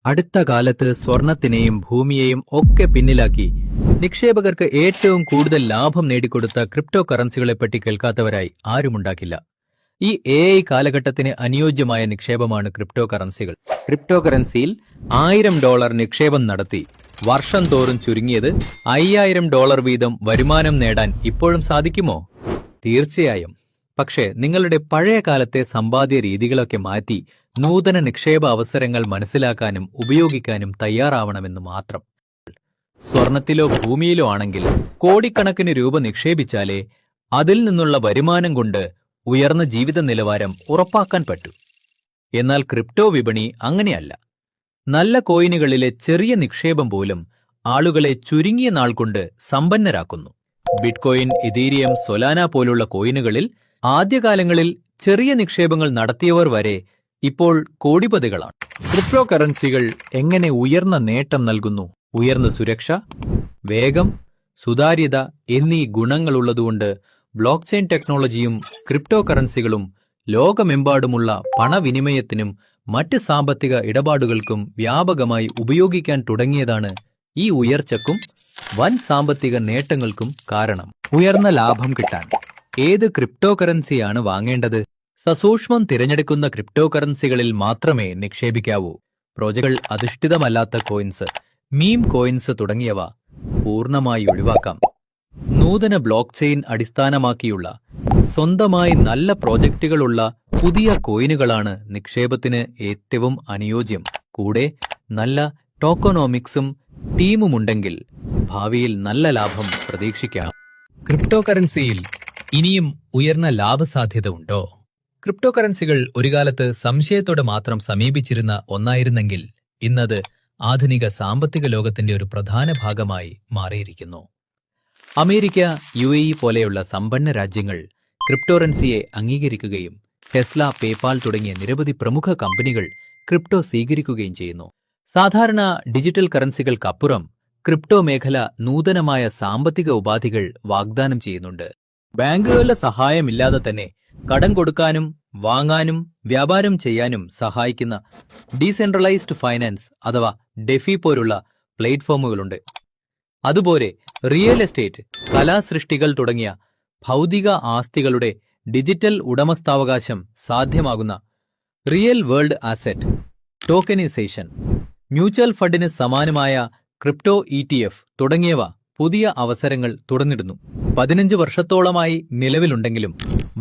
അടുത്ത കാലത്ത് സ്വർണത്തിനെയും ഭൂമിയെയും ഒക്കെ പിന്നിലാക്കി നിക്ഷേപകർക്ക് ഏറ്റവും കൂടുതൽ ലാഭം നേടിക്കൊടുത്ത ക്രിപ്റ്റോ കറൻസികളെപ്പറ്റി കേൾക്കാത്തവരായി ആരുമുണ്ടാക്കില്ല. ഈ AI കാലഘട്ടത്തിന് അനുയോജ്യമായ നിക്ഷേപമാണ് ക്രിപ്റ്റോ കറൻസികൾ. ക്രിപ്റ്റോ കറൻസിയിൽ $1000 നിക്ഷേപം നടത്തി വർഷം തോറും ചുരുങ്ങിയത് $5000 വീതം വരുമാനം നേടാൻ ഇപ്പോഴും സാധിക്കുമോ? തീർച്ചയായും. പക്ഷേ നിങ്ങളുടെ പഴയ കാലത്തെ സമ്പാദ്യ രീതികളൊക്കെ മാറ്റി നൂതന നിക്ഷേപ അവസരങ്ങൾ മനസ്സിലാക്കാനും ഉപയോഗിക്കാനും തയ്യാറാവണമെന്ന് മാത്രം. സ്വർണത്തിലോ ഭൂമിയിലോ ആണെങ്കിൽ കോടിക്കണക്കിന് രൂപ നിക്ഷേപിച്ചാലേ അതിൽ നിന്നുള്ള വരുമാനം കൊണ്ട് ഉയർന്ന ജീവിത നിലവാരം ഉറപ്പാക്കാൻ പറ്റൂ. എന്നാൽ ക്രിപ്റ്റോ വിപണി അങ്ങനെയല്ല. നല്ല കോയിനുകളിലെ ചെറിയ നിക്ഷേപം പോലും ആളുകളെ ചുരുങ്ങിയ നാൾ കൊണ്ട് സമ്പന്നരാക്കുന്നു. ബിറ്റ്കോയിൻ, ഇതീരിയം, സൊലാന പോലുള്ള കോയിനുകളിൽ ആദ്യകാലങ്ങളിൽ ചെറിയ നിക്ഷേപങ്ങൾ നടത്തിയവർ വരെ ഇപ്പോൾ കോടിപതികളാണ്. ക്രിപ്റ്റോ കറൻസികൾ എങ്ങനെ ഉയർന്ന നേട്ടം നൽകുന്നു? ഉയർന്ന സുരക്ഷ, വേഗം, സുതാര്യത എന്നീ ഗുണങ്ങളുള്ളതുകൊണ്ട് ബ്ലോക്ക് ചെയിൻ ടെക്നോളജിയും ക്രിപ്റ്റോ കറൻസികളും ലോകമെമ്പാടുമുള്ള പണവിനിമയത്തിനും മറ്റ് സാമ്പത്തിക ഇടപാടുകൾക്കും വ്യാപകമായി ഉപയോഗിക്കാൻ തുടങ്ങിയതാണ് ഈ ഉയർച്ചയ്ക്കും വൻ സാമ്പത്തിക നേട്ടങ്ങൾക്കും കാരണം. ഉയർന്ന ലാഭം കിട്ടാൻ ഏത് ക്രിപ്റ്റോ കറൻസിയാണ് വാങ്ങേണ്ടത്? സസൂക്ഷ്മം തിരഞ്ഞെടുക്കുന്ന ക്രിപ്റ്റോ കറൻസികളിൽ മാത്രമേ നിക്ഷേപിക്കാവൂ. പ്രോജക്റ്റുകൾ അധിഷ്ഠിതമല്ലാത്ത കോയിൻസ്, മീം കോയിൻസ് തുടങ്ങിയവ പൂർണ്ണമായി ഒഴിവാക്കാം. നൂതന ബ്ലോക്ക് ചെയിൻ അടിസ്ഥാനമാക്കിയുള്ള സ്വന്തമായി നല്ല പ്രോജക്റ്റുകളുള്ള പുതിയ കോയിനുകളാണ് നിക്ഷേപത്തിന് ഏറ്റവും അനുയോജ്യം. കൂടെ നല്ല ടോക്കണോമിക്സും ടീമുമുണ്ടെങ്കിൽ ഭാവിയിൽ നല്ല ലാഭം പ്രതീക്ഷിക്കാം. ക്രിപ്റ്റോ കറൻസിയിൽ ഇനിയും ഉയർന്ന ലാഭസാധ്യത ഉണ്ടോ? ക്രിപ്റ്റോ കറൻസികൾ ഒരു കാലത്ത് സംശയത്തോടെ മാത്രം സമീപിച്ചിരുന്ന ഒന്നായിരുന്നെങ്കിൽ ഇന്നത് ആധുനിക സാമ്പത്തിക ലോകത്തിന്റെ ഒരു പ്രധാന ഭാഗമായി മാറിയിരിക്കുന്നു. അമേരിക്ക, UAE പോലെയുള്ള സമ്പന്ന രാജ്യങ്ങൾ ക്രിപ്റ്റോറൻസിയെ അംഗീകരിക്കുകയും ടെസ്ല, പേപാൽ തുടങ്ങിയ നിരവധി പ്രമുഖ കമ്പനികൾ ക്രിപ്റ്റോ സ്വീകരിക്കുകയും ചെയ്യുന്നു. സാധാരണ ഡിജിറ്റൽ കറൻസികൾക്കപ്പുറം ക്രിപ്റ്റോ മേഖല നൂതനമായ സാമ്പത്തിക ഉപാധികൾ വാഗ്ദാനം ചെയ്യുന്നുണ്ട്. ബാങ്കുകളുടെ സഹായമില്ലാതെ തന്നെ കടം കൊടുക്കാനും വാങ്ങാനും വ്യാപാരം ചെയ്യാനും സഹായിക്കുന്ന ഡീസെൻട്രലൈസ്ഡ് ഫൈനാൻസ് അഥവാ ഡെഫി പോലുള്ള പ്ലാറ്റ്ഫോമുകളുണ്ട്. അതുപോലെ റിയൽ എസ്റ്റേറ്റ്, കലാസൃഷ്ടികൾ തുടങ്ങിയ ഭൗതിക ആസ്തികളുടെ ഡിജിറ്റൽ ഉടമസ്ഥാവകാശം സാധ്യമാകുന്ന റിയൽ വേൾഡ് ആസെറ്റ് ടോക്കനൈസേഷൻ, മ്യൂച്വൽ ഫണ്ടിന് സമാനമായ ക്രിപ്റ്റോ ETF തുടങ്ങിയവ പുതിയ അവസരങ്ങൾ തുറന്നിടുന്നു. 15 വർഷത്തോളമായി നിലവിലുണ്ടെങ്കിലും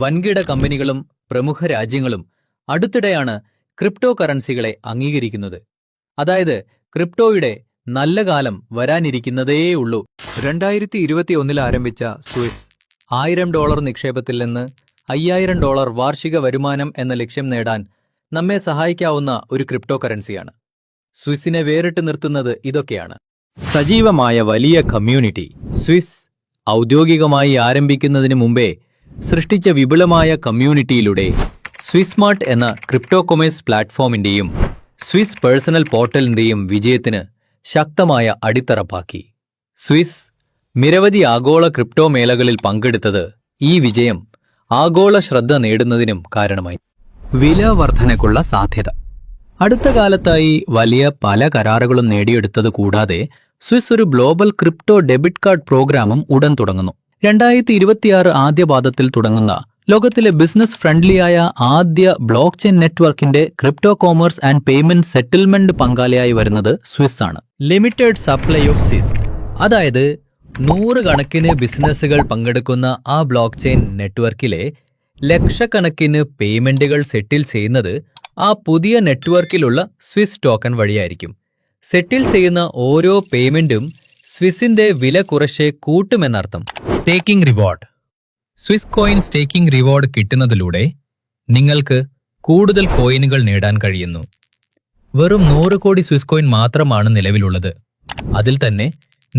വൻകിട കമ്പനികളും പ്രമുഖ രാജ്യങ്ങളും അടുത്തിടെയാണ് ക്രിപ്റ്റോ കറൻസികളെ അംഗീകരിക്കുന്നത്. അതായത് ക്രിപ്റ്റോയുടെ നല്ല കാലം വരാനിരിക്കുന്നതേയുള്ളൂ. 2021 ആരംഭിച്ച സ്വിസ് $1000 നിക്ഷേപത്തിൽ നിന്ന് $5000 വാർഷിക വരുമാനം എന്ന ലക്ഷ്യം നേടാൻ നമ്മെ സഹായിക്കാവുന്ന ഒരു ക്രിപ്റ്റോ കറൻസിയാണ്. സ്വിസിനെ വേറിട്ട് നിർത്തുന്നത് ഇതൊക്കെയാണ്: സജീവമായ വലിയ കമ്മ്യൂണിറ്റി. സ്വിസ് ഔദ്യോഗികമായി ആരംഭിക്കുന്നതിന് മുമ്പേ സൃഷ്ടിച്ച വിപുലമായ കമ്മ്യൂണിറ്റിയിലൂടെ സ്വിസ്മാർട്ട് എന്ന ക്രിപ്റ്റോ കൊമേഴ്സ് പ്ലാറ്റ്ഫോമിന്റെയും സ്വിസ് പേഴ്സണൽ പോർട്ടലിന്റെയും വിജയത്തിന് ശക്തമായ അടിത്തറപ്പാക്കി. സ്വിസ് നിരവധി ആഗോള ക്രിപ്റ്റോ മേളകളിൽ പങ്കെടുത്തത് ഈ വിജയം ആഗോള ശ്രദ്ധ നേടുന്നതിനും കാരണമായി. വില വർധനയ്ക്കുള്ള സാധ്യത. അടുത്ത കാലത്തായി വലിയ പല കരാറുകളും നേടിയെടുത്തത് കൂടാതെ സ്വിസ് ഒരു ഗ്ലോബൽ ക്രിപ്റ്റോ ഡെബിറ്റ് കാർഡ് പ്രോഗ്രാമും ഉടൻ തുടങ്ങുന്നു. 2026 ആദ്യപാദത്തിൽ തുടങ്ങുന്ന ലോകത്തിലെ ബിസിനസ് ഫ്രണ്ട്ലിയായ ആദ്യ ബ്ലോക്ക് ചെയിൻ നെറ്റ്വർക്കിന്റെ crypto commerce and payment settlement പങ്കാളിയായി വരുന്നത് സ്വിസ് ആണ്. ലിമിറ്റഡ് സപ്ലൈ ഓഫ് സ്വിസ്, അതായത് 100 കണക്കിന് ബിസിനസ്സുകൾ പങ്കെടുക്കുന്ന ആ ബ്ലോക്ക് ചെയിൻ നെറ്റ്വർക്കിലെ ലക്ഷക്കണക്കിന് പേയ്മെന്റുകൾ സെറ്റിൽ ചെയ്യുന്നത് ആ പുതിയ നെറ്റ്വർക്കിലുള്ള സ്വിസ് ടോക്കൺ വഴിയായിരിക്കും. സെറ്റിൽ ചെയ്യുന്ന ഓരോ പേയ്മെന്റും സ്വിസിന്റെ വില കുറച്ച് കൂട്ടുമെന്നർത്ഥം. Staking reward. Swiss coin staking reward കിട്ടുന്നതിലൂടെ നിങ്ങൾക്ക് കൂടുതൽ കോയിനുകൾ നേടാൻ കഴിയുന്നു. വെറും 100 കോടി സ്വിസ് കോയിൻ മാത്രമാണ് നിലവിലുള്ളത്. അതിൽ തന്നെ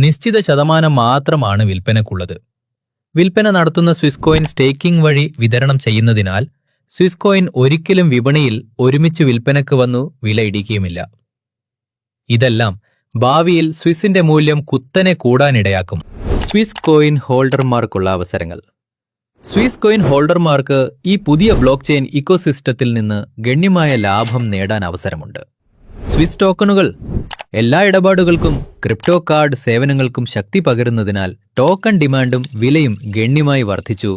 നിശ്ചിത ശതമാനം മാത്രമാണ് വിൽപ്പനക്കുള്ളത്. വിൽപ്പന നടത്തുന്ന സ്വിസ് കോയിൻ സ്റ്റേക്കിംഗ് വഴി വിതരണം ചെയ്യുന്നതിനാൽ സ്വിസ് കോയിൻ ഒരിക്കലും വിപണിയിൽ ഒരുമിച്ച് വിൽപ്പനക്ക് വന്നു വില ഇടിക്കുകയുമില്ല. ഇതെല്ലാം ഭാവിയിൽ സ്വിസിന്റെ മൂല്യം കുത്തനെ കൂടാനിടയാക്കും. സ്വിസ് കോയിൻ ഹോൾഡർമാർക്കുള്ള അവസരങ്ങൾ. സ്വിസ് കോയിൻ ഹോൾഡർമാർക്ക് ഈ പുതിയ ബ്ലോക്ക് ചെയിൻ ഇക്കോസിസ്റ്റത്തിൽ നിന്ന് ഗണ്യമായ ലാഭം നേടാൻ അവസരമുണ്ട്. സ്വിസ് ടോക്കണുകൾ എല്ലാ ഇടപാടുകൾക്കും ക്രിപ്റ്റോ കാർഡ് സേവനങ്ങൾക്കും ശക്തി പകരുന്നതിനാൽ ടോക്കൺ ഡിമാൻഡും വിലയും ഗണ്യമായി വർദ്ധിച്ചു.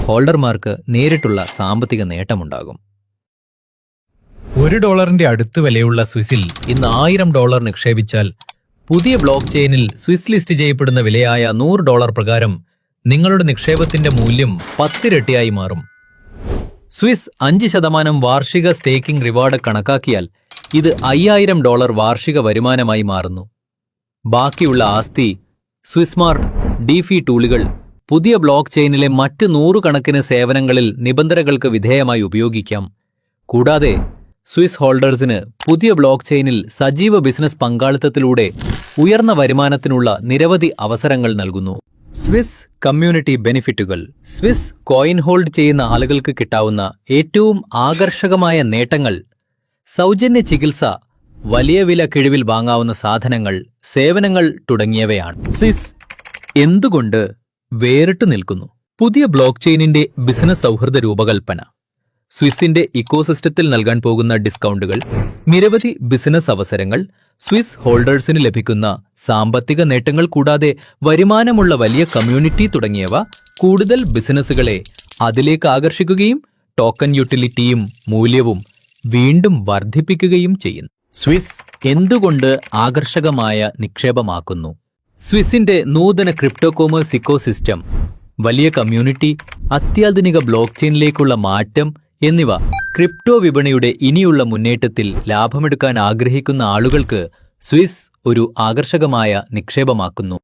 ഹോൾഡർമാർക്ക് നേരിട്ടുള്ള സാമ്പത്തിക നേട്ടമുണ്ടാകും. $1 അടുത്ത് വിലയുള്ള സ്വിസിൽ ഇന്ന് $1000 നിക്ഷേപിച്ചാൽ പുതിയ ബ്ലോക്ക് ചെയിനിൽ സ്വിസ് ലിസ്റ്റ് ചെയ്യപ്പെടുന്ന വിലയായ $100 പ്രകാരം നിങ്ങളുടെ നിക്ഷേപത്തിന്റെ മൂല്യം 10 ഇരട്ടിയായി മാറും. സ്വിസ് 5% വാർഷിക സ്റ്റേക്കിംഗ് റിവാർഡ് കണക്കാക്കിയാൽ ഇത് $5000 വാർഷിക വരുമാനമായി മാറുന്നു. ബാക്കിയുള്ള ആസ്തി സ്വിസ്മാർട്ട് ഡിഫി ടൂളുകൾ പുതിയ ബ്ലോക്ക് ചെയിനിലെ മറ്റ് 100 കണക്കിന് സേവനങ്ങളിൽ നിബന്ധനകൾക്ക് വിധേയമായി ഉപയോഗിക്കാം. കൂടാതെ സ്വിസ് ഹോൾഡേഴ്സിന് പുതിയ ബ്ലോക്ക് ചെയിനിൽ സജീവ ബിസിനസ് പങ്കാളിത്തത്തിലൂടെ ഉയർന്ന വരുമാനത്തിനുള്ള നിരവധി അവസരങ്ങൾ നൽകുന്നു. സ്വിസ് കമ്മ്യൂണിറ്റി ബെനിഫിറ്റുകൾ. സ്വിസ് കോയിൻ ഹോൾഡ് ചെയ്യുന്ന ആളുകൾക്ക് കിട്ടാവുന്ന ഏറ്റവും ആകർഷകമായ നേട്ടങ്ങൾ സൗജന്യ ചികിത്സ, വലിയ വില കിഴിവിൽ വാങ്ങാവുന്ന സാധനങ്ങൾ, സേവനങ്ങൾ തുടങ്ങിയവയാണ്. സ്വിസ് എന്തുകൊണ്ട് വേറിട്ടു നിൽക്കുന്നു? പുതിയ ബ്ലോക്ക് ചെയിനിന്റെ ബിസിനസ് സൗഹൃദ രൂപകൽപ്പന, സ്വിസിന്റെ ഇക്കോസിസ്റ്റത്തിൽ നൽകാൻ പോകുന്ന ഡിസ്കൗണ്ടുകൾ, നിരവധി ബിസിനസ് അവസരങ്ങൾ, സ്വിസ് ഹോൾഡേഴ്സിന് ലഭിക്കുന്ന സാമ്പത്തിക നേട്ടങ്ങൾ കൂടാതെ വരുമാനമുള്ള വലിയ കമ്മ്യൂണിറ്റി തുടങ്ങിയവ കൂടുതൽ ബിസിനസ്സുകളെ അതിലേക്ക് ആകർഷിക്കുകയും ടോക്കൺ യൂട്ടിലിറ്റിയും മൂല്യവും വീണ്ടും വർദ്ധിപ്പിക്കുകയും ചെയ്യുന്നു. സ്വിസ് എന്തുകൊണ്ട് ആകർഷകമായ നിക്ഷേപമാക്കുന്നു? സ്വിസിന്റെ നൂതന ക്രിപ്റ്റോ കോമേഴ്സ് ഇക്കോസിസ്റ്റം, വലിയ കമ്മ്യൂണിറ്റി, അത്യാധുനിക ബ്ലോക്ക് ചെയിനിലേക്കുള്ള മാറ്റം എന്നിവ ക്രിപ്റ്റോ വിപണിയുടെ ഇനിയുള്ള മുന്നേറ്റത്തിൽ ലാഭമെടുക്കാൻ ആഗ്രഹിക്കുന്ന ആളുകൾക്ക് സ്വിസ് ഒരു ആകർഷകമായ നിക്ഷേപമാക്കുന്നു.